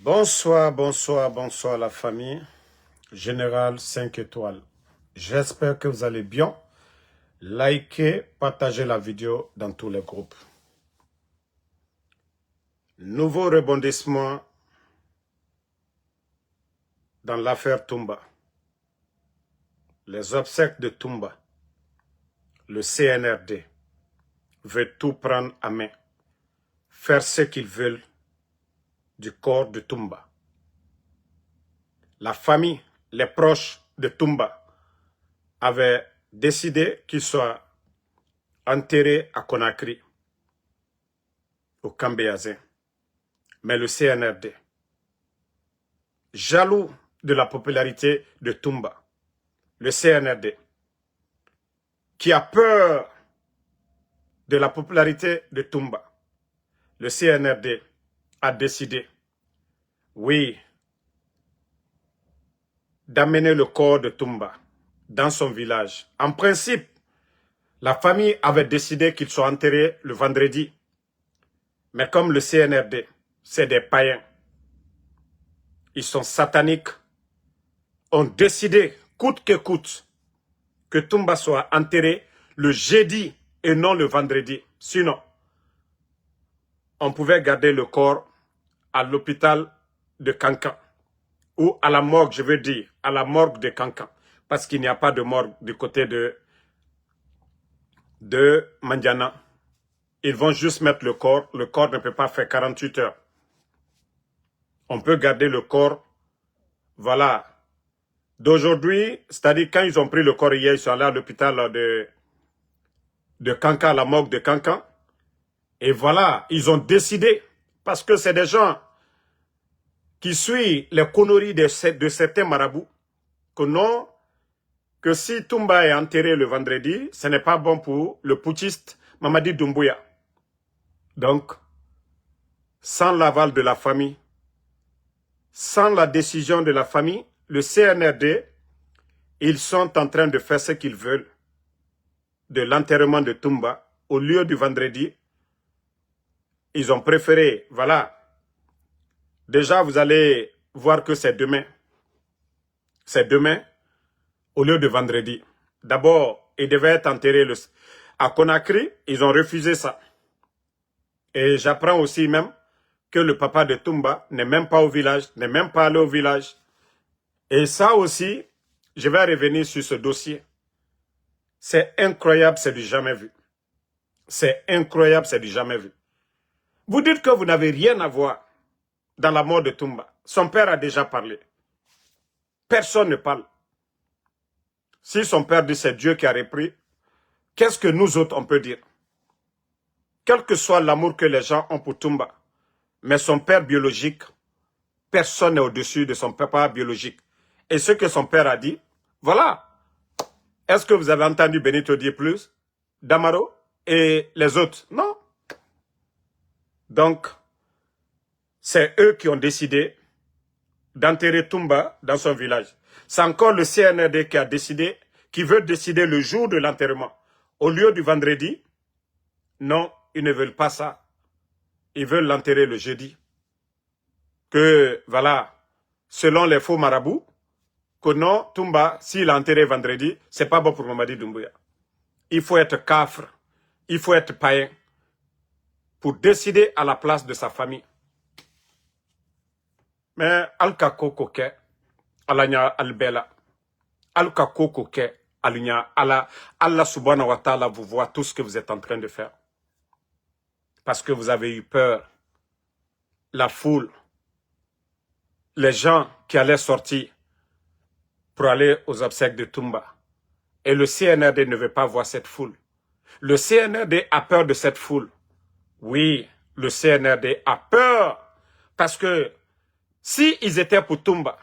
Bonsoir, bonsoir, bonsoir la famille. Général 5 étoiles. J'espère que vous allez bien. Likez, partagez la vidéo dans tous les groupes. Nouveau rebondissement dans l'affaire Toumba. Les obsèques de Toumba. Le CNRD veut tout prendre à main. Faire ce qu'ils veulent du corps de Toumba. La famille, les proches de Toumba avaient décidé qu'il soit enterré à Conakry, au Cambéazin. Mais le CNRD, jaloux de la popularité de Toumba, le CNRD, qui a peur de la popularité de Toumba, le CNRD a décidé, oui, d'amener le corps de Toumba dans son village. En principe, la famille avait décidé qu'il soit enterré le vendredi. Mais comme le CNRD, c'est des païens, ils sont sataniques, ont décidé, coûte que coûte, que Toumba soit enterré le jeudi et non le vendredi. Sinon, on pouvait garder le corps à l'hôpital de Kankan, ou à la morgue, je veux dire, à la morgue de Kankan, parce qu'il n'y a pas de morgue du côté de Mandiana. Ils vont juste mettre le corps ne peut pas faire 48 heures. On peut garder le corps, voilà, d'aujourd'hui, c'est-à-dire quand ils ont pris le corps hier, ils sont allés à l'hôpital de Kankan, la morgue de Kankan, et voilà, ils ont décidé, parce que c'est des gens qui suivent les conneries de certains marabouts, que non, que si Toumba est enterré le vendredi, ce n'est pas bon pour le putschiste Mamadi Doumbouya. Donc, sans l'aval de la famille, sans la décision de la famille, le CNRD, ils sont en train de faire ce qu'ils veulent de l'enterrement de Toumba. Au lieu du vendredi, ils ont préféré, voilà, déjà vous allez voir que c'est demain. C'est demain au lieu de vendredi. D'abord, il devait être enterré à Conakry, ils ont refusé ça. Et j'apprends aussi même que le papa de Toumba n'est même pas au village, n'est même pas allé au village. Et ça aussi, je vais revenir sur ce dossier. C'est incroyable, c'est du jamais vu. C'est incroyable, c'est du jamais vu. Vous dites que vous n'avez rien à voir dans la mort de Toumba. Son père a déjà parlé. Personne ne parle. Si son père dit c'est Dieu qui a repris, qu'est-ce que nous autres on peut dire? Quel que soit l'amour que les gens ont pour Toumba, mais son père biologique, personne n'est au-dessus de son papa biologique. Et ce que son père a dit, voilà. Est-ce que vous avez entendu Benito dire plus? Damaro et les autres? Non. Donc, c'est eux qui ont décidé d'enterrer Toumba dans son village. C'est encore le CNRD qui a décidé, qui veut décider le jour de l'enterrement. Au lieu du vendredi, non, ils ne veulent pas ça. Ils veulent l'enterrer le jeudi. Que, voilà, selon les faux marabouts, que non, Toumba, s'il est enterré vendredi, c'est pas bon pour Mamadi Doumbouya. Il faut être kafre, il faut être païen pour décider à la place de sa famille. Mais alka koko ke, alanya albela, alka koko ke, alunya Allah subhanahu wa ta'ala vous voit tout ce que vous êtes en train de faire. Parce que vous avez eu peur. La foule, les gens qui allaient sortir pour aller aux obsèques de Toumba. Et le CNRD ne veut pas voir cette foule. Le CNRD a peur de cette foule. Oui, le CNRD a peur. Parce que s'ils étaient pour Toumba,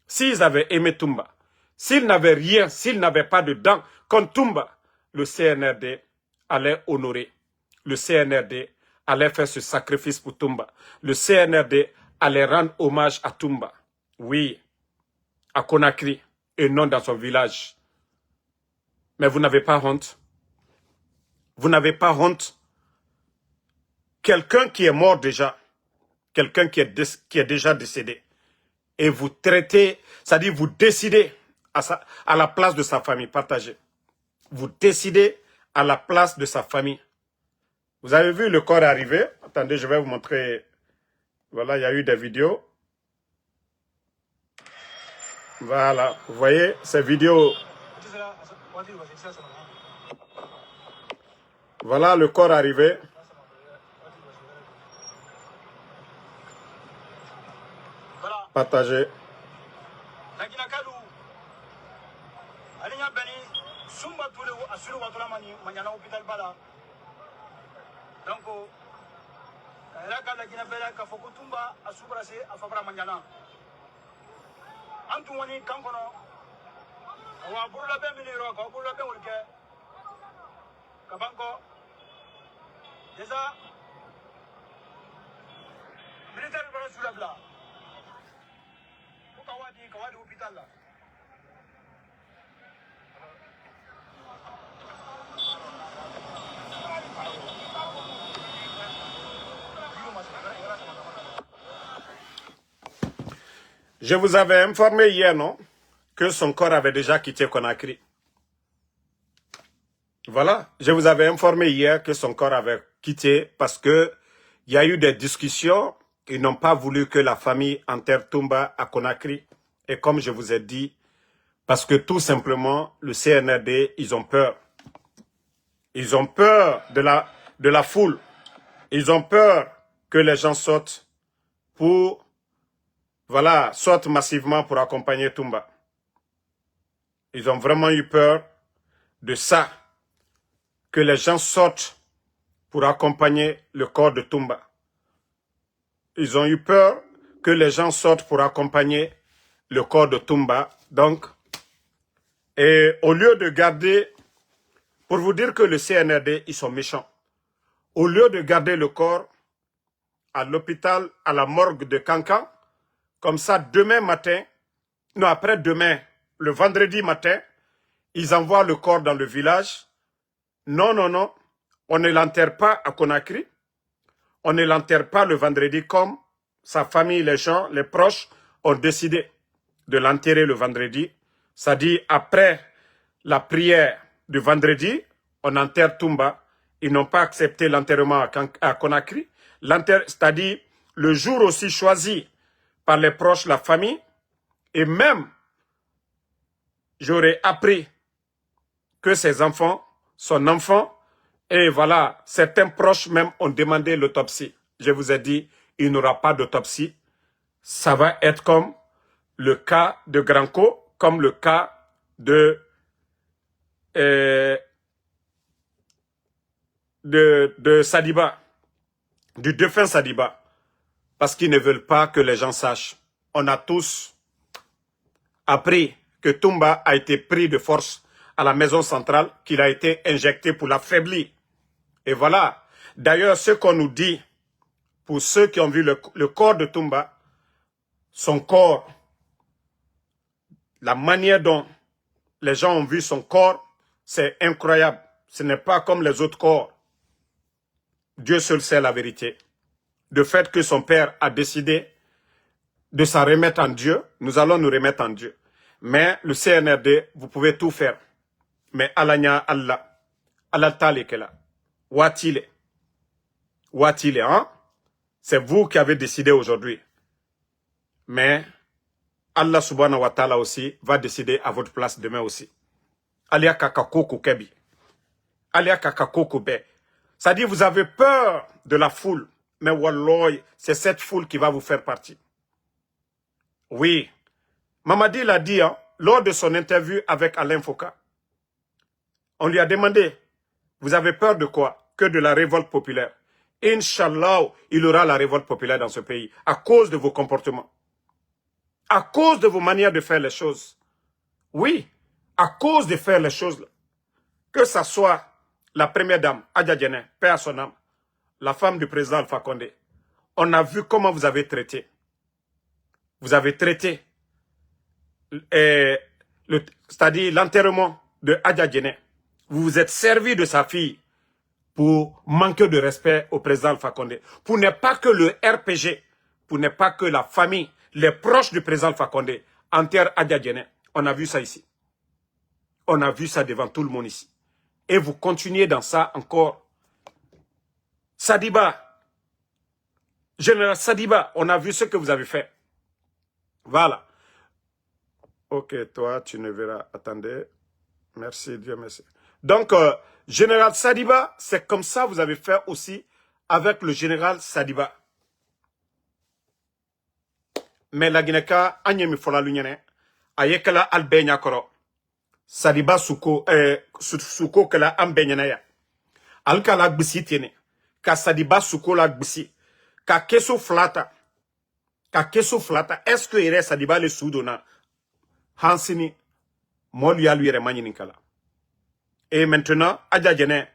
s'ils avaient aimé Toumba, s'ils n'avaient rien, s'ils n'avaient pas de dents contre Toumba, le CNRD allait honorer. Le CNRD allait faire ce sacrifice pour Toumba. Le CNRD allait rendre hommage à Toumba. Oui, à Conakry et non dans son village. Mais vous n'avez pas honte. Vous n'avez pas honte. Quelqu'un qui est mort déjà, quelqu'un qui est déjà décédé. Et vous traitez, c'est-à-dire vous décidez à la place de sa famille, partagez. Vous décidez à la place de sa famille. Vous avez vu le corps arriver. Attendez, je vais vous montrer. Voilà, il y a eu des vidéos. Voilà, vous voyez, ces vidéos. Voilà le corps arrivé. Partagez. Je vous avais informé hier, non, que son corps avait déjà quitté Conakry. Voilà, je vous avais informé hier que son corps avait quitté parce que il y a eu des discussions. Ils n'ont pas voulu que la famille enterre Toumba à Conakry. Et comme je vous ai dit, parce que tout simplement, le CNRD, ils ont peur. Ils ont peur de la foule. Ils ont peur que les gens sortent sortent massivement pour accompagner Toumba. Ils ont vraiment eu peur de ça, que les gens sortent pour accompagner le corps de Toumba. Ils ont eu peur que les gens sortent pour accompagner le corps de Toumba. Donc, et au lieu de garder, pour vous dire que le CNRD, ils sont méchants, au lieu de garder le corps à l'hôpital, à la morgue de Kankan, comme ça, demain matin, non, après-demain, le vendredi matin, ils envoient le corps dans le village. Non, non, non, on ne l'enterre pas à Conakry. On ne l'enterre pas le vendredi comme sa famille, les gens, les proches ont décidé de l'enterrer le vendredi. C'est-à-dire, après la prière du vendredi, on enterre Toumba. Ils n'ont pas accepté l'enterrement à Conakry. C'est-à-dire, le jour aussi choisi par les proches, la famille, et même, j'aurais appris que ses enfants, son enfant, et voilà, certains proches même ont demandé l'autopsie. Je vous ai dit, il n'y aura pas d'autopsie. Ça va être comme le cas de Granco, comme le cas de Sadiba, du défunt Sadiba. Parce qu'ils ne veulent pas que les gens sachent. On a tous appris que Toumba a été pris de force à la maison centrale, qu'il a été injecté pour l'affaiblir. Et voilà. D'ailleurs, ce qu'on nous dit, pour ceux qui ont vu le corps de Toumba, son corps, la manière dont les gens ont vu son corps, c'est incroyable. Ce n'est pas comme les autres corps. Dieu seul sait la vérité. Le fait que son père a décidé de s'en remettre en Dieu, nous allons nous remettre en Dieu. Mais le CNRD, vous pouvez tout faire. Mais Alanya Allah, Allah Talekela, Watile, hein? C'est vous qui avez décidé aujourd'hui. Mais Allah subhanahu wa ta'ala aussi va décider à votre place demain aussi. Alia kakakoko kebi. Alia kakakoko be. C'est-à-dire vous avez peur de la foule. Mais wallah, c'est cette foule qui va vous faire partie. Oui. Mamadi l'a dit, hein, lors de son interview avec Alain Foka. On lui a demandé, vous avez peur de quoi? Que de la révolte populaire. Inch'Allah, il y aura la révolte populaire dans ce pays à cause de vos comportements. À cause de vos manières de faire les choses. Oui, à cause de faire les choses. Que ça soit la première dame, Adja Diéné, paix à son âme, la femme du président Alpha Condé. On a vu comment vous avez traité. Vous avez traité, c'est-à-dire l'enterrement de Adja Diéné. Vous vous êtes servi de sa fille pour manquer de respect au président Alpha Condé. Pour ne pas que le RPG pour ne pas que la famille, les proches du président Alpha Condé enterrent Adja Diéné. On a vu ça ici. On a vu ça devant tout le monde ici. Et vous continuez dans ça encore. Sadiba, général Sadiba, on a vu ce que vous avez fait. Voilà. Ok, toi, tu ne verras. Attendez. Merci, Dieu merci. Donc, général Sadiba, c'est comme ça que vous avez fait aussi avec le général Sadiba. Mais la Guinée-Ka, Agnemi Fola Lunyane, Ayekala Albenya Koro, Sadiba Suko, Suko Kala Ambenyana, Alkala Gbisi Tiene, Ka Sadiba Suko la Gbisi, Ka Keso Flata, est-ce que il Sadiba le Soudona, Hansini, Molia lui Remaninkala. Et maintenant, Adja Diéné,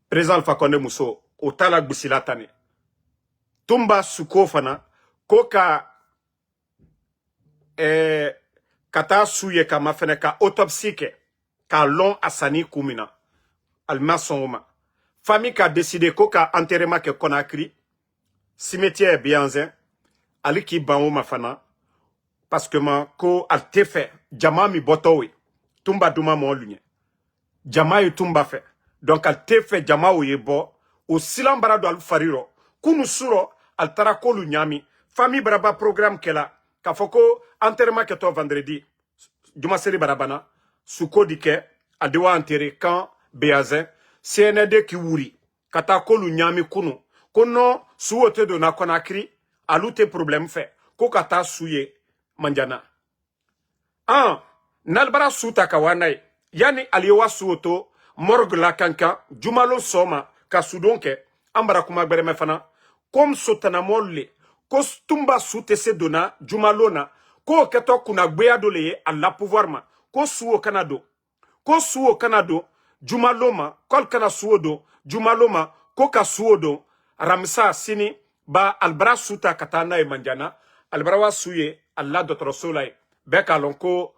président Alpha Condé Mousso, au Tala Gbisi Latane, Tumba Suko Fana, Koka, kata suye ka mafene ka autopsie ke ka long asani kumina alma sonoma famille ka décidé ko ka enterrement ke Conakry cimetière Bianzin ali ki banwo mafana parce que man ko al te fait jama mi botowe tumba duma mo lunye jama yu tumba fait donc al te fait jama o yebo o silambara do al fariro kunu suro al tarako lu nyami famille braba programme kela Kafoko, enterrement que toi vendredi, Juma Seri Barabana, Souko Dike, Adewa enterré quand Béazin, CND qui wuri, Katako Lunyami Kunu, Kono, Souote de Nakonakri, Aloute problème fait, Kokata Souye, Mandiana. Ah, Nalbara Souta Kawanai, Yani Aliwa Souoto, Morgue la Kankan, Jumalo Soma, Kasudonke, Ambarakuma Beremefana, comme Sotana Molle, ko tumba sute se dona jumalona ko keto kuna gbeya dole ye alla pouvoir ma ko suo kanado jumaloma kol kana suo do jumaloma ko ka suo do ramsa sini ba albra suta katana e manjana albra wa suye alla dotro solay be ka lonko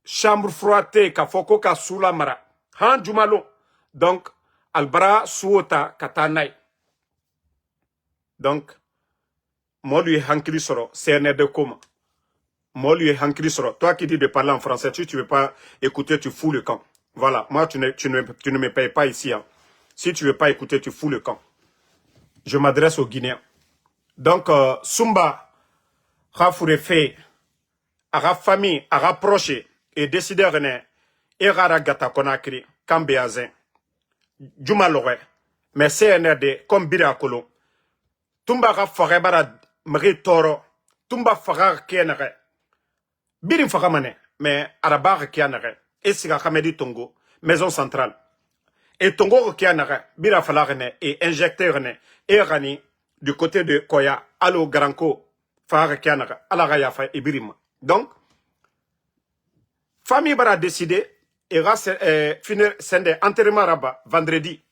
chambre froide ka foko ka sula mara han jumalo donc albra suota katana donc moi lui hankili soro, CNR de coma. Moi lui hankili soro. Toi qui dis de parler en français, si tu veux pas écouter, tu fous le camp. Voilà, moi tu ne me payes pas ici. Hein. Si tu veux pas écouter, tu fous le camp. Je m'adresse aux Guinéens. Donc, Sumba, Rafourefé, Ara famille, Ara proche, et décidé René, Erara Gata Konakri, Kambéazin, Juma Loré, mais CNRD, comme Bira Kolo, Tumba Raforebara, Mri Toro, Tumba Farar Kienere, Birim Faramane, mais Arabar Kianere, et Siga Hamedi Tongo, maison centrale. Et Tongo Kianere, Bira Falarene, et injecté René, et Rani, du côté de Koya, Allo Garanko, Farar Kianere, Alarayafa et Birim. Donc, famille Bara décidé, et finir Sende enterrement Rabat, vendredi,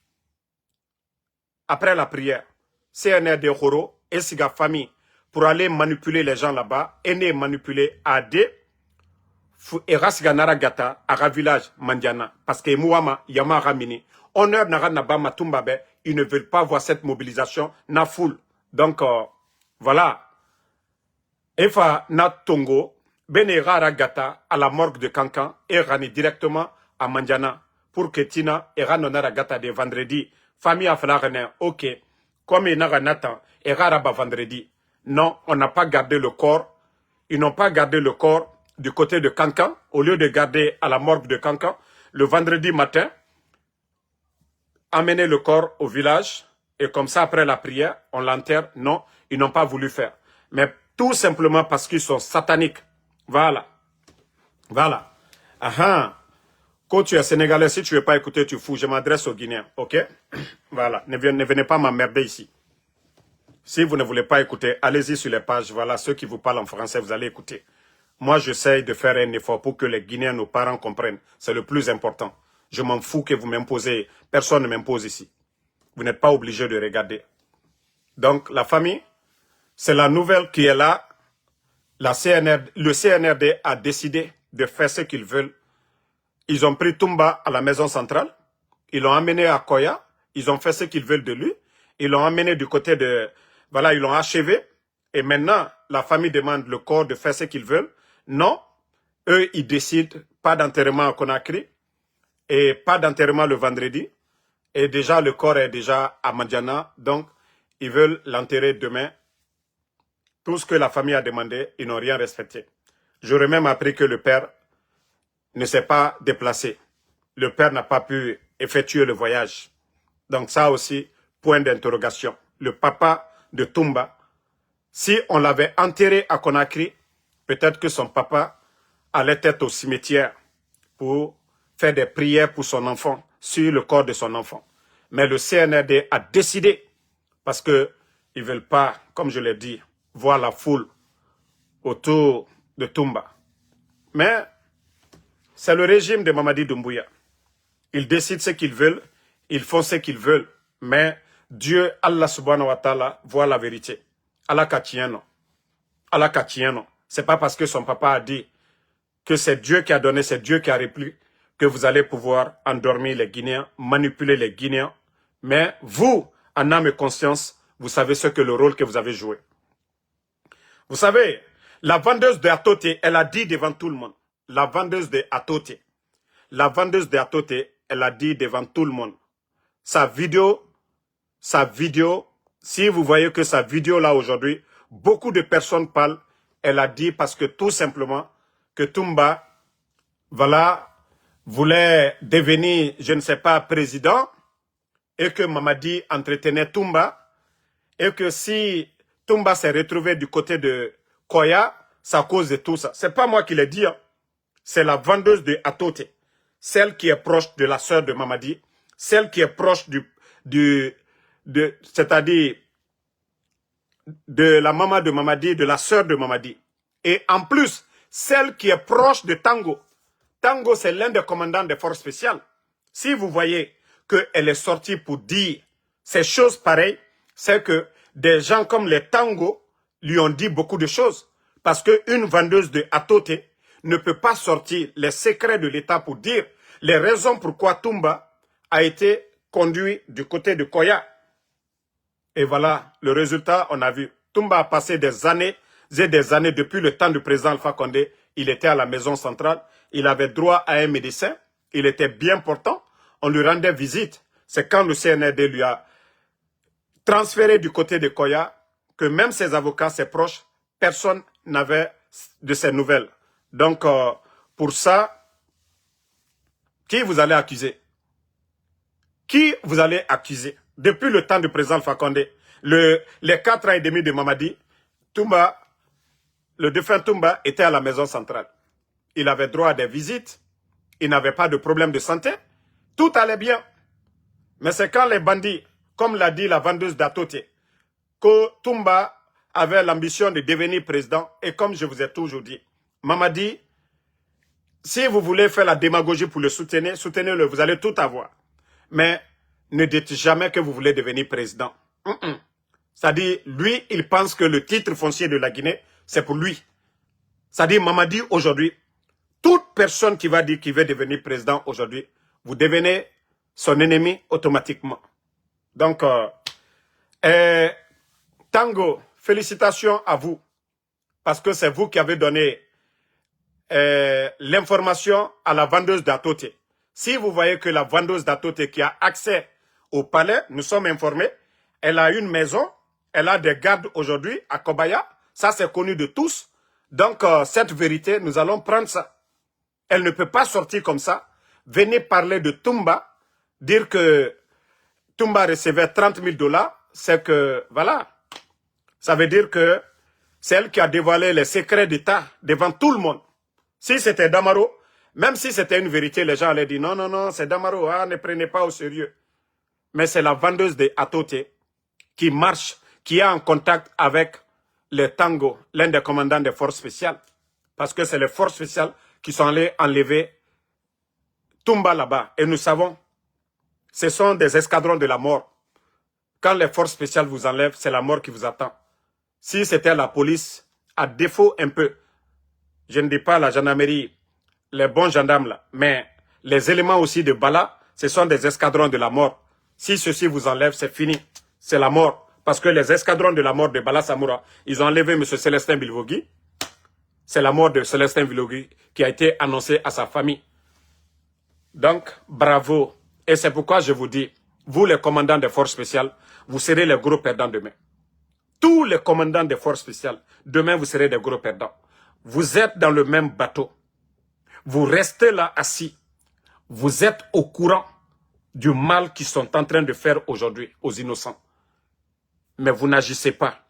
après la prière, CNRD Horo, et Siga famille, pour aller manipuler les gens là-bas, et ne manipuler AD, et Rasiga Naragata, à village Mandiana, parce que Mouama, Yama Ramini, honneur Nara Naba Matumbabe, ils ne veulent pas voir cette mobilisation, na foule. Donc, voilà. Efa Natongo, Benera Ragata, à la morgue de Kankan, et Rani directement à Mandiana, pour que Tina et Ranonaragata de vendredi, famille à Flarené, ok, comme il n'a Nathan, et Raraba vendredi. Non, on n'a pas gardé le corps. Ils n'ont pas gardé le corps du côté de Kankan, au lieu de garder à la morgue de Kankan. Le vendredi matin, amener le corps au village, et comme ça, après la prière, on l'enterre. Non, ils n'ont pas voulu faire. Mais tout simplement parce qu'ils sont sataniques. Voilà. Voilà. Ah, quand tu es sénégalais, si tu ne veux pas écouter, tu fous. Je m'adresse aux Guinéens, ok? Voilà. Ne venez pas m'emmerder ici. Si vous ne voulez pas écouter, allez-y sur les pages. Voilà, ceux qui vous parlent en français, vous allez écouter. Moi, j'essaye de faire un effort pour que les Guinéens, nos parents comprennent. C'est le plus important. Je m'en fous que vous m'imposez. Personne ne m'impose ici. Vous n'êtes pas obligé de regarder. Donc, la famille, c'est la nouvelle qui est là. Le CNRD a décidé de faire ce qu'ils veulent. Ils ont pris Tumba à la maison centrale. Ils l'ont amené à Koya. Ils ont fait ce qu'ils veulent de lui. Ils l'ont amené du côté de... Voilà, ils l'ont achevé. Et maintenant, la famille demande le corps de faire ce qu'ils veulent. Non, eux, ils décident pas d'enterrement à Conakry et pas d'enterrement le vendredi. Et déjà, le corps est déjà à Madiana, donc ils veulent l'enterrer demain. Tout ce que la famille a demandé, ils n'ont rien respecté. J'aurais même appris que le père ne s'est pas déplacé. Le père n'a pas pu effectuer le voyage. Donc ça aussi, point d'interrogation. Le papa de Toumba, si on l'avait enterré à Conakry, peut-être que son papa allait être au cimetière pour faire des prières pour son enfant, sur le corps de son enfant. Mais le CNRD a décidé, parce qu'ils ne veulent pas, comme je l'ai dit, voir la foule autour de Toumba. Mais c'est le régime de Mamadi Doumbouya. Ils décident ce qu'ils veulent, ils font ce qu'ils veulent. Mais Dieu, Allah subhanahu wa ta'ala, voit la vérité. Allah Katieno. Allah Katieno. C'est pas parce que son papa a dit que c'est Dieu qui a donné, c'est Dieu qui a repris, que vous allez pouvoir endormir les Guinéens, manipuler les Guinéens. Mais vous, en âme et conscience, vous savez ce que le rôle que vous avez joué. Vous savez, la vendeuse de Atote, elle a dit devant tout le monde. La vendeuse de Atote. La vendeuse de Atote, elle a dit devant tout le monde. Sa vidéo, si vous voyez que sa vidéo là aujourd'hui, beaucoup de personnes parlent, elle a dit parce que tout simplement, que Toumba, voilà, voulait devenir, je ne sais pas, président, et que Mamadi entretenait Toumba, et que si Toumba s'est retrouvé du côté de Koya, c'est à cause de tout ça. C'est pas moi qui l'ai dit, hein. C'est la vendeuse de Atote, celle qui est proche de la sœur de Mamadi, celle qui est proche c'est-à-dire de la maman de Mamadi, de la sœur de Mamadi. Et en plus, celle qui est proche de Tango. Tango, c'est l'un des commandants des forces spéciales. Si vous voyez qu'elle est sortie pour dire ces choses pareilles, c'est que des gens comme les Tango lui ont dit beaucoup de choses. Parce qu'une vendeuse de Atote ne peut pas sortir les secrets de l'État pour dire les raisons pourquoi Toumba a été conduit du côté de Koya. Et voilà, le résultat, on a vu. Toumba a passé des années et des années depuis le temps du président Alpha Condé. Il était à la maison centrale. Il avait droit à un médecin. Il était bien portant. On lui rendait visite. C'est quand le CNRD lui a transféré du côté de Koya que même ses avocats, ses proches, personne n'avait de ses nouvelles. Donc, pour ça, qui vous allez accuser? Qui vous allez accuser? Depuis le temps du président Alpha Condé, les 4 ans et demi de Mamadi, Toumba, le défunt Toumba était à la maison centrale. Il avait droit à des visites. Il n'avait pas de problème de santé. Tout allait bien. Mais c'est quand les bandits, comme l'a dit la vendeuse d'Atote, que Toumba avait l'ambition de devenir président. Et comme je vous ai toujours dit, Mamadi, si vous voulez faire la démagogie pour le soutenir, soutenez-le, vous allez tout avoir. Mais ne dites jamais que vous voulez devenir président. C'est-à-dire, lui, il pense que le titre foncier de la Guinée, c'est pour lui. C'est-à-dire, Mamadi, aujourd'hui, toute personne qui va dire qu'il veut devenir président aujourd'hui, vous devenez son ennemi automatiquement. Donc, Tango, félicitations à vous. Parce que c'est vous qui avez donné l'information à la vendeuse d'Atote. Si vous voyez que la vendeuse d'Atote qui a accès au palais, nous sommes informés, elle a une maison, elle a des gardes aujourd'hui à Kobaya, ça c'est connu de tous. Donc cette vérité, nous allons prendre ça. Elle ne peut pas sortir comme ça. Venez parler de Toumba, dire que Toumba recevait 30 000 $, c'est que, voilà, ça veut dire que c'est elle qui a dévoilé les secrets d'État devant tout le monde. Si c'était Damaro, même si c'était une vérité, les gens allaient dire non, non, non, c'est Damaro, ah, ne prenez pas au sérieux. Mais c'est la vendeuse de Atote qui marche, qui est en contact avec les Tango, l'un des commandants des forces spéciales. Parce que c'est les forces spéciales qui sont allées enlever Toumba là-bas. Et nous savons, ce sont des escadrons de la mort. Quand les forces spéciales vous enlèvent, c'est la mort qui vous attend. Si c'était la police, à défaut un peu, je ne dis pas la gendarmerie, les bons gendarmes là, mais les éléments aussi de Bala, ce sont des escadrons de la mort. Si ceci vous enlève, c'est fini. C'est la mort. Parce que les escadrons de la mort de Bala Samoura, ils ont enlevé M. Célestin Bilvogui. C'est la mort de Célestin Bilvogui qui a été annoncée à sa famille. Donc, bravo. Et c'est pourquoi je vous dis, vous les commandants des forces spéciales, vous serez les gros perdants demain. Tous les commandants des forces spéciales, demain vous serez des gros perdants. Vous êtes dans le même bateau. Vous restez là assis. Vous êtes au courant du mal qu'ils sont en train de faire aujourd'hui aux innocents. Mais vous n'agissez pas.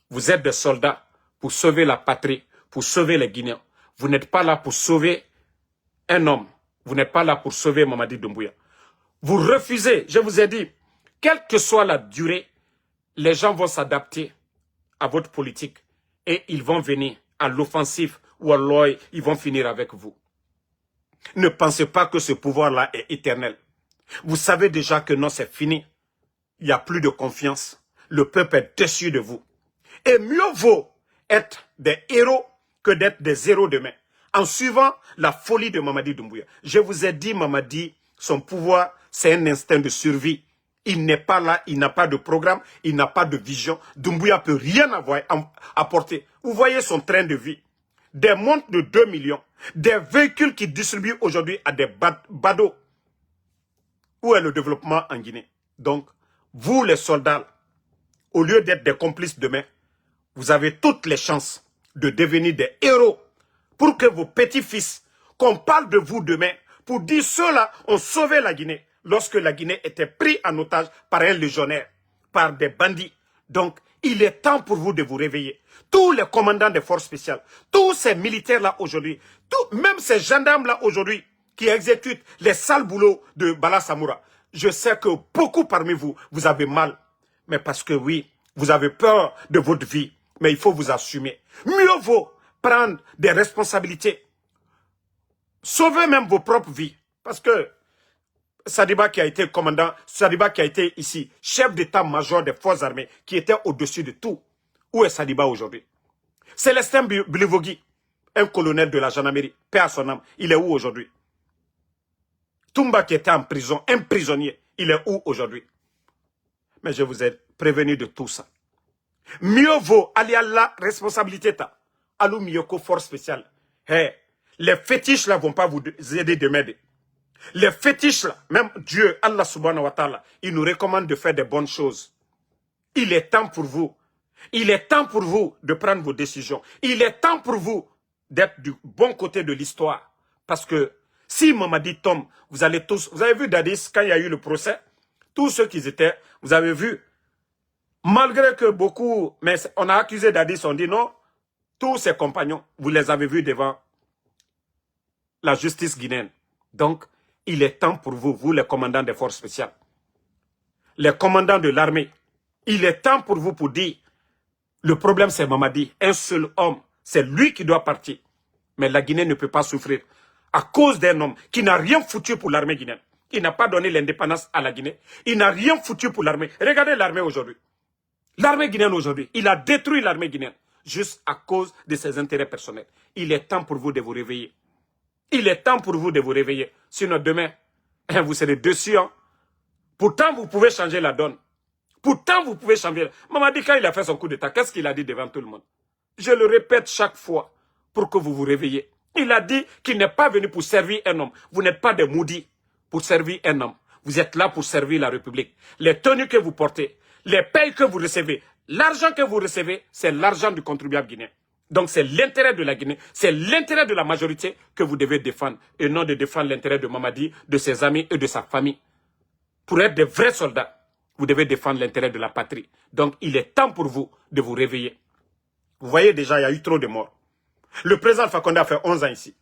Vous êtes des soldats pour sauver la patrie, pour sauver les Guinéens. Vous n'êtes pas là pour sauver un homme. Vous n'êtes pas là pour sauver Mamadi Doumbouya. Vous refusez, je vous ai dit, quelle que soit la durée, les gens vont s'adapter à votre politique et ils vont venir à l'offensive ou à l'œil, ils vont finir avec vous. Ne pensez pas que ce pouvoir-là est éternel. Vous savez déjà que non, c'est fini. Il n'y a plus de confiance. Le peuple est déçu de vous. Et mieux vaut être des héros que d'être des héros demain. En suivant la folie de Mamadi Doumbouya. Je vous ai dit, Mamadi, son pouvoir, c'est un instinct de survie. Il n'est pas là, il n'a pas de programme, il n'a pas de vision. Doumbouya ne peut rien apporter. Vous voyez son train de vie. Des montres de 2 millions. Des véhicules qui distribuent aujourd'hui à des badauds. Où est le développement en Guinée? Donc, vous les soldats, au lieu d'être des complices demain, vous avez toutes les chances de devenir des héros pour que vos petits-fils, qu'on parle de vous demain, pour dire ceux-là ont sauvé la Guinée lorsque la Guinée était prise en otage par un légionnaire, par des bandits. Donc, il est temps pour vous de vous réveiller. Tous les commandants des forces spéciales, tous ces militaires-là aujourd'hui, même ces gendarmes-là aujourd'hui, qui exécutent les sales boulots de Bala Samoura, je sais que beaucoup parmi vous, vous avez mal. Mais parce que oui, vous avez peur de votre vie, mais il faut vous assumer. Mieux vaut prendre des responsabilités. Sauvez même vos propres vies. Parce que Sadiba qui a été commandant, Sadiba qui a été ici, chef d'état-major des forces armées, qui était au-dessus de tout. Où est Sadiba aujourd'hui? Célestin Bilvogui, un colonel de la gendarmerie, paix à son âme, il est où aujourd'hui? Toumba qui était en prison, un prisonnier, il est où aujourd'hui? Mais je vous ai prévenu de tout ça. Mieux vaut aller à la responsabilité. Alou Miyoko, force spéciale. Hey, les fétiches là vont pas vous aider de m'aider. Les fétiches là, même Dieu, Allah subhanahu wa ta'ala, il nous recommande de faire des bonnes choses. Il est temps pour vous. Il est temps pour vous de prendre vos décisions. Il est temps pour vous d'être du bon côté de l'histoire. Parce que si Mamadi tombe, vous allez tous... Vous avez vu Dadis, quand il y a eu le procès, tous ceux qui étaient, vous avez vu, malgré que beaucoup... Mais on a accusé Dadis, on dit non, tous ses compagnons, vous les avez vus devant la justice guinéenne. Donc, il est temps pour vous, vous les commandants des forces spéciales, les commandants de l'armée, il est temps pour vous pour dire, le problème c'est Mamadi, un seul homme, c'est lui qui doit partir. Mais la Guinée ne peut pas souffrir à cause d'un homme qui n'a rien foutu pour l'armée guinéenne. Il n'a pas donné l'indépendance à la Guinée. Il n'a rien foutu pour l'armée. Regardez l'armée aujourd'hui. L'armée guinéenne aujourd'hui, il a détruit l'armée guinéenne juste à cause de ses intérêts personnels. Il est temps pour vous de vous réveiller. Il est temps pour vous de vous réveiller. Sinon demain, vous serez dessus. Hein? Pourtant, vous pouvez changer la donne. Pourtant, vous pouvez changer. Mamadi, quand il a fait son coup d'état, qu'est-ce qu'il a dit devant tout le monde? Je le répète chaque fois pour que vous vous réveillez. Il a dit qu'il n'est pas venu pour servir un homme. Vous n'êtes pas des maudits pour servir un homme. Vous êtes là pour servir la République. Les tenues que vous portez, les payes que vous recevez, l'argent que vous recevez, c'est l'argent du contribuable guinéen. Donc c'est l'intérêt de la Guinée, c'est l'intérêt de la majorité que vous devez défendre. Et non de défendre l'intérêt de Mamadi, de ses amis et de sa famille. Pour être des vrais soldats, vous devez défendre l'intérêt de la patrie. Donc il est temps pour vous de vous réveiller. Vous voyez déjà, il y a eu trop de morts. Le président Alpha Condé a fait 11 ans ici.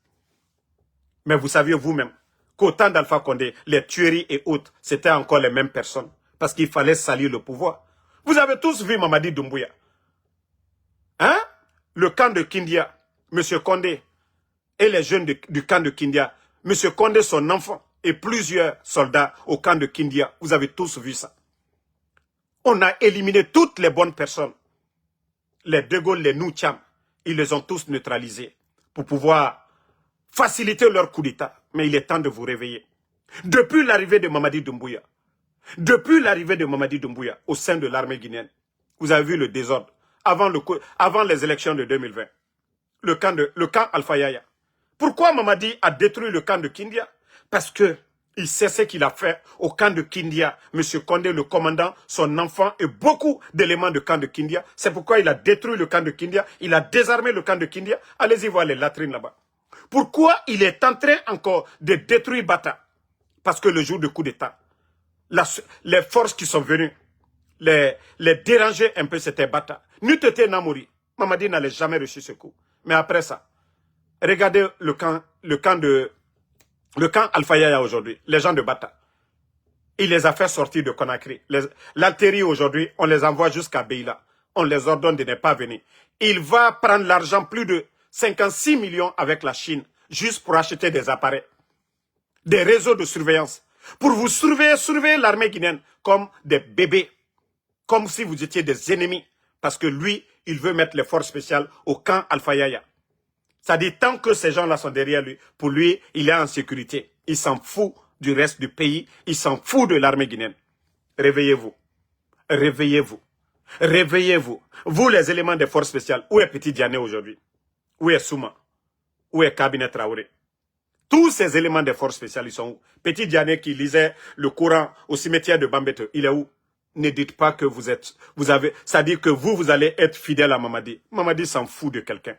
Mais vous saviez vous-même qu'au temps d'Alpha Condé, les tueries et autres, c'était encore les mêmes personnes. Parce qu'il fallait salir le pouvoir. Vous avez tous vu Mamadi Doumbouya. Hein? Le camp de Kindia, M. Condé et les jeunes du camp de Kindia, M. Condé, son enfant et plusieurs soldats au camp de Kindia. Vous avez tous vu ça. On a éliminé toutes les bonnes personnes. Les De Gaulle, les Noucham, ils les ont tous neutralisés pour pouvoir faciliter leur coup d'État. Mais il est temps de vous réveiller. Depuis l'arrivée de Mamadi Doumbouya, au sein de l'armée guinéenne, Vous avez vu le désordre avant les élections de 2020. Le camp Alpha Yaya. Pourquoi Mamadi a détruit le camp de Kindia? Parce que il sait ce qu'il a fait au camp de Kindia. Monsieur Condé, le commandant, son enfant et beaucoup d'éléments du camp de Kindia. C'est pourquoi il a détruit le camp de Kindia. Il a désarmé le camp de Kindia. Allez-y voir les latrines là-bas. Pourquoi il est en train encore de détruire Bata? Parce que le jour du coup d'État, les forces qui sont venues, les déranger un peu, c'était Bata. Nutete Namori. Mamadi n'allait jamais reçu ce coup. Mais après ça, regardez le camp Alpha Yaya aujourd'hui, les gens de Bata. Il les a fait sortir de Conakry. L'Altérie aujourd'hui, on les envoie jusqu'à Beila. On les ordonne de ne pas venir. Il va prendre l'argent, plus de 56 millions avec la Chine, juste pour acheter des appareils, des réseaux de surveillance, pour vous surveiller l'armée guinéenne comme des bébés, comme si vous étiez des ennemis, parce que lui, il veut mettre les forces spéciales au camp Alpha Yaya. C'est-à-dire, tant que ces gens-là sont derrière lui, pour lui, il est en sécurité. Il s'en fout du reste du pays. Il s'en fout de l'armée guinéenne. Réveillez-vous. Réveillez-vous. Réveillez-vous. Vous, les éléments des forces spéciales, où est Petit Diané aujourd'hui? Où est Souma? Où est Cabinet Traoré? Tous ces éléments des forces spéciales, ils sont où? Petit Diané qui lisait le Coran au cimetière de Bambette, il est où? Ne dites pas que c'est-à-dire que vous allez être fidèle à Mamadi. Mamadi s'en fout de quelqu'un.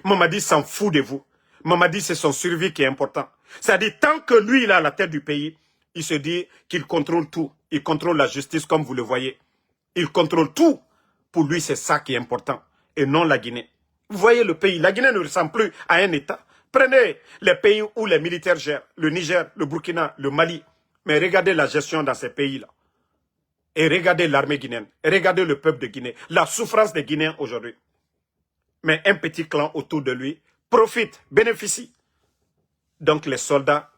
Mamadi s'en fout de vous. Mamadi, c'est son survie qui est important. C'est-à-dire, tant que lui, il est à la tête du pays, il se dit qu'il contrôle tout. Il contrôle la justice, comme vous le voyez. Il contrôle tout. Pour lui, c'est ça qui est important. Et non la Guinée. Vous voyez le pays. La Guinée ne ressemble plus à un État. Prenez les pays où les militaires gèrent. Le Niger, le Burkina, le Mali. Mais regardez la gestion dans ces pays-là. Et regardez l'armée guinéenne. Et regardez le peuple de Guinée. La souffrance des Guinéens aujourd'hui. Mais un petit clan autour de lui profite, bénéficie. Donc les soldats,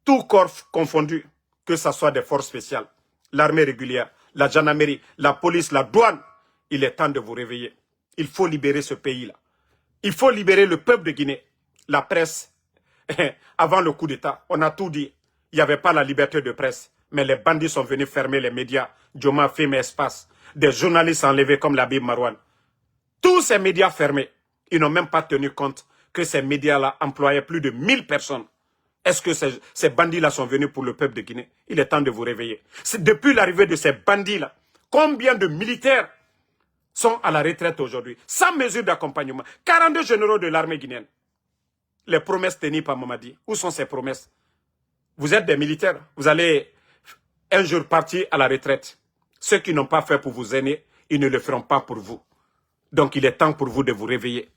tout corps confondu, que ce soit des forces spéciales, l'armée régulière, la gendarmerie, la police, la douane, il est temps de vous réveiller. Il faut libérer ce pays-là. Il faut libérer le peuple de Guinée. La presse, avant le coup d'État, on a tout dit. Il n'y avait pas la liberté de presse. Mais les bandits sont venus fermer les médias. Djoma, Film et Espace. Des journalistes enlevés comme l'Habib Marouane. Tous ces médias fermés, ils n'ont même pas tenu compte que ces médias-là employaient plus de 1000 personnes. Est-ce que ces bandits-là sont venus pour le peuple de Guinée? Il est temps de vous réveiller. Depuis l'arrivée de ces bandits-là, combien de militaires sont à la retraite aujourd'hui, sans mesure d'accompagnement? 42 généraux de l'armée guinéenne. Les promesses tenues par Mamadi, où sont ces promesses? Vous êtes des militaires, vous allez un jour partir à la retraite. Ceux qui n'ont pas fait pour vos aînés, ils ne le feront pas pour vous. Donc il est temps pour vous de vous réveiller.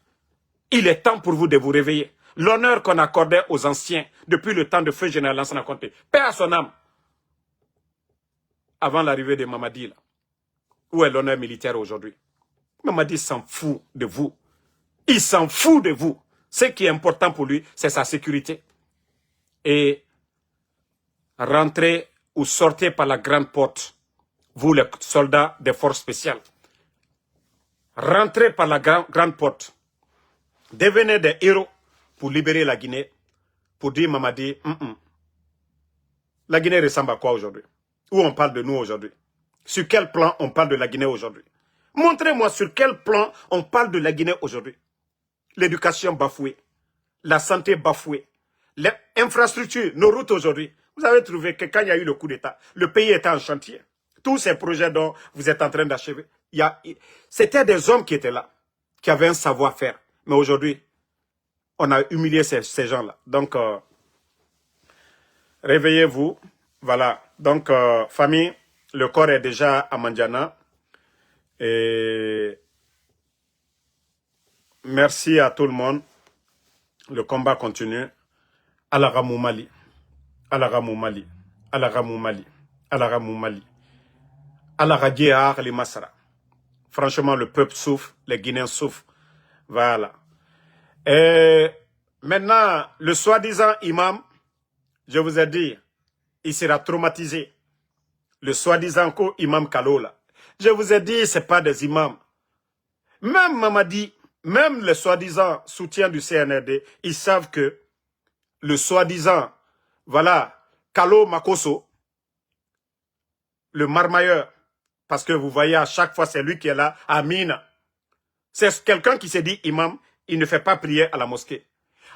Il est temps pour vous de vous réveiller. L'honneur qu'on accordait aux anciens depuis le temps de feu général Lansana Conté, paix à son âme, avant l'arrivée de Mamadi, là. Où est l'honneur militaire aujourd'hui? Mamadi s'en fout de vous. Il s'en fout de vous. Ce qui est important pour lui, c'est sa sécurité. Et rentrez ou sortez par la grande porte, vous les soldats des forces spéciales. Rentrez par la grande porte. Devenez des héros pour libérer la Guinée. Pour dire Mamadi, la Guinée ressemble à quoi aujourd'hui? Où on parle de nous aujourd'hui? Sur quel plan on parle de la Guinée aujourd'hui? Montrez-moi sur quel plan on parle de la Guinée aujourd'hui. L'éducation bafouée, la santé bafouée, les infrastructures, nos routes aujourd'hui. Vous avez trouvé que quand il y a eu le coup d'État, le pays était en chantier. Tous ces projets dont vous êtes en train d'achever, c'était des hommes qui étaient là, qui avaient un savoir-faire. Mais aujourd'hui, on a humilié ces gens-là. Donc, réveillez-vous. Voilà. Donc, famille, le corps est déjà à Mandiana. Et merci à tout le monde. Le combat continue. Alaramou Mali. Alaramou Mali. Alaramou Mali. Alaramou Mali. Alaradiar les Masara. Franchement, le peuple souffre, les Guinéens souffrent. Voilà. Et maintenant, le soi-disant imam, je vous ai dit, il sera traumatisé. Le soi-disant imam Kalola. Je vous ai dit, ce n'est pas des imams. Même Mamadi, même les soi-disant soutiens du CNRD, ils savent que le soi-disant, voilà, Kalo Makoso, le marmailleur, Parce que vous voyez, à chaque fois, c'est lui qui est là. Amin. C'est quelqu'un qui s'est dit imam, il ne fait pas prier à la mosquée.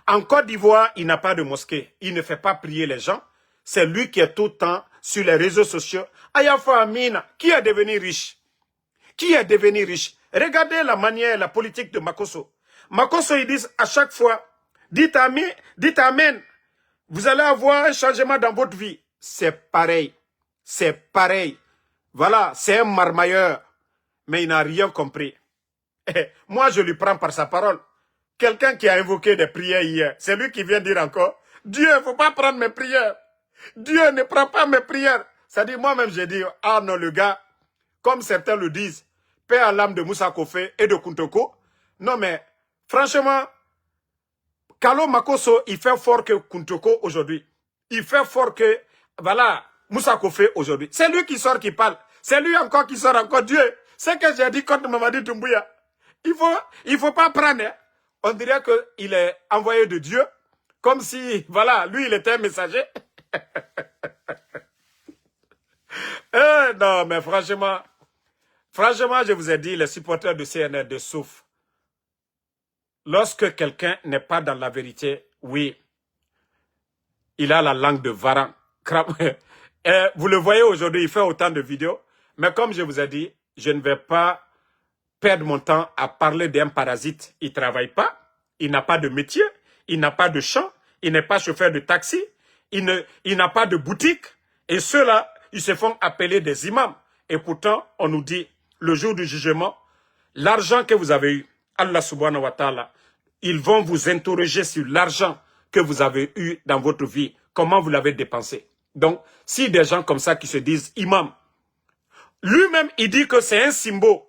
En Côte d'Ivoire, il n'a pas de mosquée. Il ne fait pas prier les gens. C'est lui qui est tout le temps sur les réseaux sociaux. Ayafa Amina, qui est devenu riche? Qui est devenu riche? Regardez la manière, la politique de Makosso. Makosso, ils disent à chaque fois, dites amen. Vous allez avoir un changement dans votre vie. C'est pareil. C'est pareil. Voilà, c'est un marmailleur. Mais il n'a rien compris. Moi, je lui prends par sa parole. Quelqu'un qui a invoqué des prières hier, c'est lui qui vient dire encore, Dieu, il ne faut pas prendre mes prières. Dieu ne prend pas mes prières. Ça dit, moi-même, j'ai dit, ah non, le gars, comme certains le disent, paix à l'âme de Moussa Kofé et de Kuntoko. Non, mais, franchement, Kalo Makosso, il fait fort que Kuntoko aujourd'hui. Il fait fort que, voilà, Moussa Kofé aujourd'hui. C'est lui qui sort, qui parle. C'est lui encore qui sort encore. Dieu, c'est que j'ai dit contre Mamadi Doumbouya. Il faut pas prendre. Hein. On dirait qu'il est envoyé de Dieu. Comme si, voilà, lui, il était un messager. Non, mais franchement, je vous ai dit, les supporters de CNRD souffrent. Lorsque quelqu'un n'est pas dans la vérité, oui, il a la langue de varan. Vous le voyez aujourd'hui, il fait autant de vidéos. Mais comme je vous ai dit, je ne vais pas perdre mon temps à parler d'un parasite. Il ne travaille pas, il n'a pas de métier, il n'a pas de champ, il n'est pas chauffeur de taxi, il n'a pas de boutique. Et ceux-là, ils se font appeler des imams. Et pourtant, on nous dit, le jour du jugement, l'argent que vous avez eu, Allah subhanahu wa ta'ala, ils vont vous interroger sur l'argent que vous avez eu dans votre vie, comment vous l'avez dépensé. Donc, si des gens comme ça qui se disent imam, lui-même, il dit que c'est un symbole.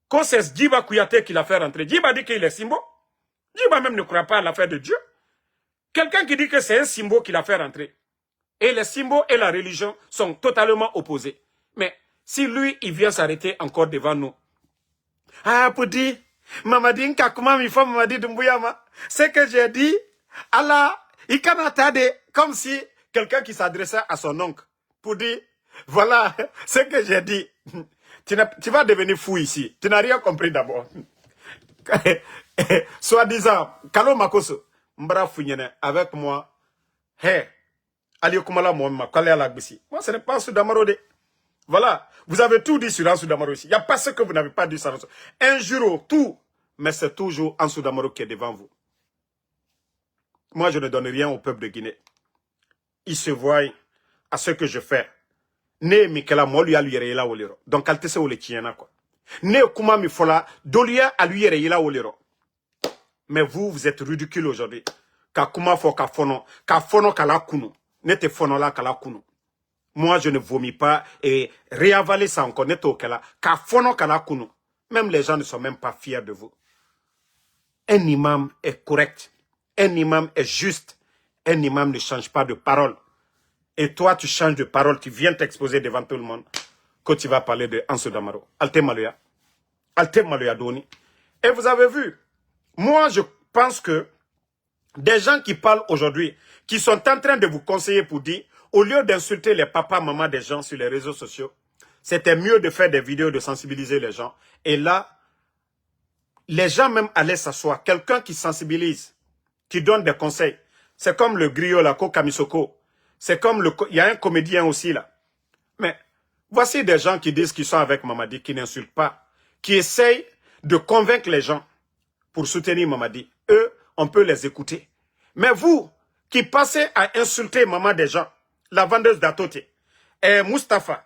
Quand c'est Djiba Kouyaté qui l'a fait rentrer, Djiba dit qu'il est symbole. Djiba même ne croit pas à l'affaire de Dieu. Quelqu'un qui dit que c'est un symbole qui l'a fait rentrer. Et les symboles et la religion sont totalement opposés. Mais si lui, il vient s'arrêter encore devant nous. Ah, pour dire, Mamadi Nkakuma, il faut Mamadi Doumbouya, c'est que j'ai dit, Allah, il canatade, comme si quelqu'un qui s'adressait à son oncle. Pour dire, voilà, ce que j'ai dit. Tu vas devenir fou ici. Tu n'as rien compris d'abord. Soi-disant, Kalo Makosso, Mbra Founyene, avec moi, hey, Ali Kumala Mohamed, Kale Alagbisi. Moi, ce n'est pas Ansou Damarode. Voilà, vous avez tout dit sur Ansou Damaro ici. Il n'y a pas ce que vous n'avez pas dit sur Ansou. Un jour, tout, mais c'est toujours Ansou Damaro qui est devant vous. Moi, je ne donne rien au peuple de Guinée. Ils se voient à ce que je fais. Ne Mikela Moluya Luyerela Olero. Donc, elle te sait où les tiens, quoi. Ne Kuma Mifola, Dolia à Luyerela Olero. Mais vous, vous êtes ridicule aujourd'hui. Ka Kuma fo ka fono kala kunu. Ne te fono la kala kunu. Moi, je ne vomis pas et réavaler ça encore. Ne to kala. Ka fono kala kunu. Même les gens ne sont même pas fiers de vous. Un imam est correct. Un imam est juste. Un imam ne change pas de parole. Et toi, tu changes de parole, tu viens t'exposer devant tout le monde, que tu vas parler de Ansou Damaro. Alte Maloya. Alte Maloya Doni. Et vous avez vu, moi, je pense que des gens qui parlent aujourd'hui, qui sont en train de vous conseiller pour dire, au lieu d'insulter les papas, mamans des gens sur les réseaux sociaux, c'était mieux de faire des vidéos, de sensibiliser les gens. Et là, les gens même allaient s'asseoir. Quelqu'un qui sensibilise, qui donne des conseils. C'est comme le griot, la Kamisoko. C'est comme il y a un comédien aussi là. Mais voici des gens qui disent qu'ils sont avec Mamadi, qui n'insultent pas, qui essayent de convaincre les gens pour soutenir Mamadi. Eux, on peut les écouter. Mais vous, qui passez à insulter maman des gens, la vendeuse d'Atote, Mustapha,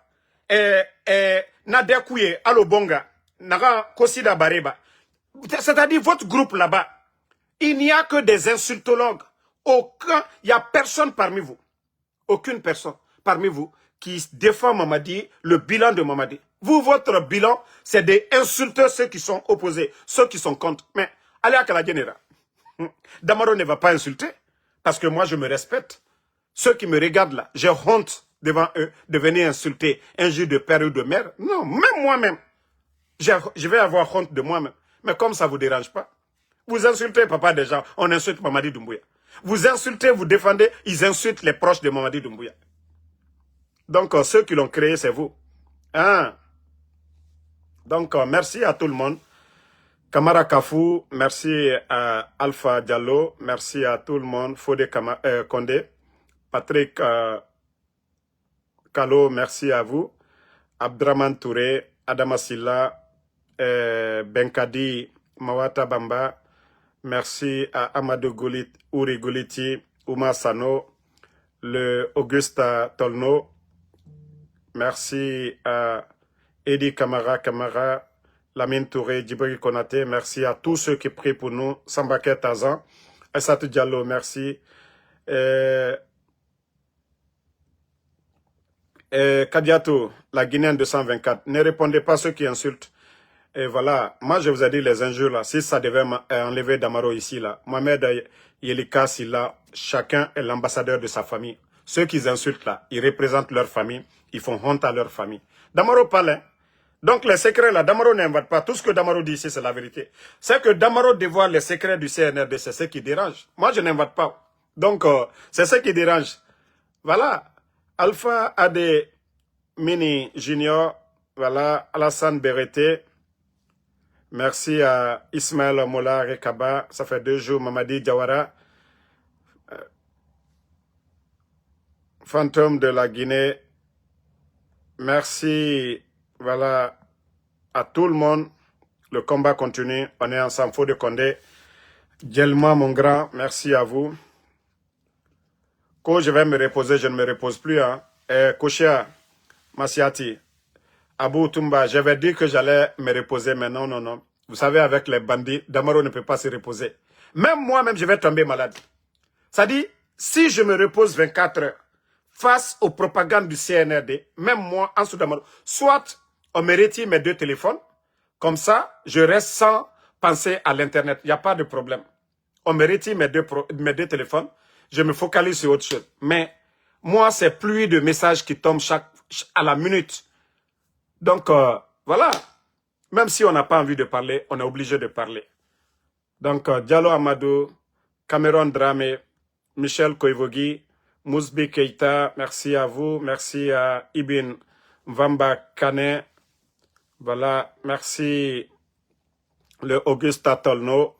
Nadia Kouye, Alobonga, Naga Kosida Bareba, c'est-à-dire votre groupe là-bas, il n'y a que des insultologues. Il n'y a personne parmi vous. Aucune personne parmi vous qui défend Mamadi, le bilan de Mamadi. Vous, votre bilan, c'est des insulteurs, ceux qui sont opposés, ceux qui sont contre. Mais, allez à Kalagenera. Damaro ne va pas insulter, parce que moi, je me respecte. Ceux qui me regardent là, j'ai honte devant eux de venir insulter un juge de père ou de mère. Non, même moi-même, je vais avoir honte de moi-même. Mais comme ça ne vous dérange pas, vous insultez papa des gens, on insulte Mamadi Doumbouya. Vous insultez, vous défendez, ils insultent les proches de Mamadi Doumbouya. Donc, ceux qui l'ont créé, c'est vous. Hein? Donc, merci à tout le monde. Kamara Kafou, merci à Alpha Diallo, merci à tout le monde. Fodé Kondé, Patrick Kalo, merci à vous. Abdraman Touré, Adama Silla, Benkadi Mawata Bamba, merci à Amadou Goulit, Uri Gouliti, Ouma Sano, le Augusta Tolno, merci à Edi Kamara, Lamine Touré, Djibril Konaté, merci à tous ceux qui prient pour nous, Sambake Tazan, Essatou Diallo, merci. Kadiatou, la Guinéenne 224, ne répondez pas à ceux qui insultent. Et voilà, moi je vous ai dit les injures là, si ça devait enlever Damaro ici là, Mohamed Yelika Silla, chacun est l'ambassadeur de sa famille. Ceux qui insultent là, ils représentent leur famille, ils font honte à leur famille. Damaro parle, hein? Donc les secrets là, Damaro n'invente pas. Tout ce que Damaro dit ici, c'est la vérité. C'est que Damaro dévoile les secrets du CNRD, c'est ce qui dérange. Moi je n'invente pas. Donc c'est ce qui dérange. Voilà. Alpha Ade Mini Junior, voilà, Alassane Berete, merci à Ismaël Mola Rekaba, ça fait 2 jours, Mamadi Diawara, Fantôme de la Guinée, merci, voilà, à tout le monde, le combat continue, on est ensemble, Fodé Kondé, Djelma mon grand, merci à vous. Quand je vais me reposer, je ne me repose plus, hein. Koshia, Masiati, Abou Toumba, j'avais dit que j'allais me reposer, mais non, non, non. Vous savez, avec les bandits, Damaro ne peut pas se reposer. Même moi-même, je vais tomber malade. Ça dit, si je me repose 24 heures face aux propagandes du CNRD, même moi, en dessous Damaro, soit on me retire mes 2 téléphones, comme ça, je reste sans penser à l'Internet. Il n'y a pas de problème. On me retire mes deux téléphones, je me focalise sur autre chose. Mais moi, c'est pluie de messages qui tombent à la minute. Donc, voilà. Même si on n'a pas envie de parler, on est obligé de parler. Donc, Diallo Amadou, Cameron Dramé, Michel Koivogi, Mousbi Keita, merci à vous. Merci à Ibn Mvamba Kane. Voilà, merci le Augusta Tolno,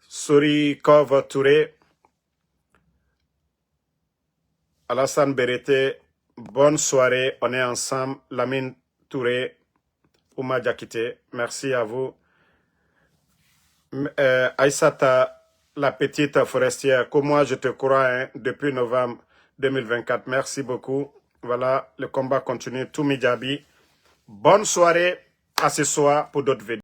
Sori Kov Touré, Alassane Berete, bonne soirée, on est ensemble, Lamine Touré, Ouma Diakité, merci à vous. Aïssata, la petite forestière, comme moi je te crois, hein, depuis novembre 2024, merci beaucoup. Voilà, le combat continue, Toumi Diaby. Bonne soirée, à ce soir pour d'autres vidéos.